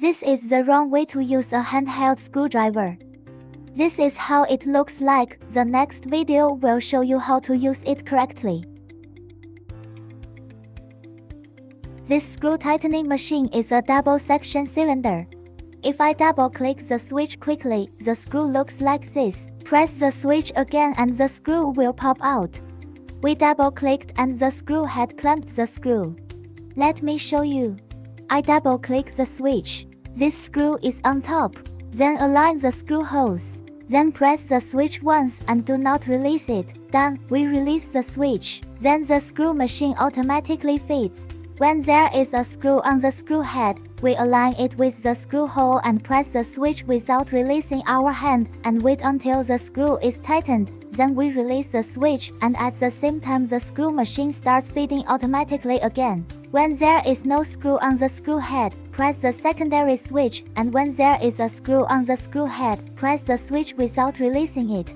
This is the wrong way to use a handheld screwdriver. This is how it looks like. The next video will show you how to use it correctly. This screw tightening machine is a double-section cylinder. If I double-click the switch quickly, the screw looks like this. Press the switch again and the screw will pop out. We double-clicked and the screw had clamped the screw. Let me show you. I double-click the switch. This screw is on top. Then align the screw holes. Then press the switch once and do not release it. Done. We release the switch. Then the screw machine automatically fits. When there is a screw on the screw head, we align it with the screw hole and press the switch without releasing our hand and wait until the screw is tightened. Then we release the switch and at the same time the screw machine starts fitting automatically again. When there is no screw on the screw head, press the secondary switch, and when there is a screw on the screw head, press the switch without releasing it.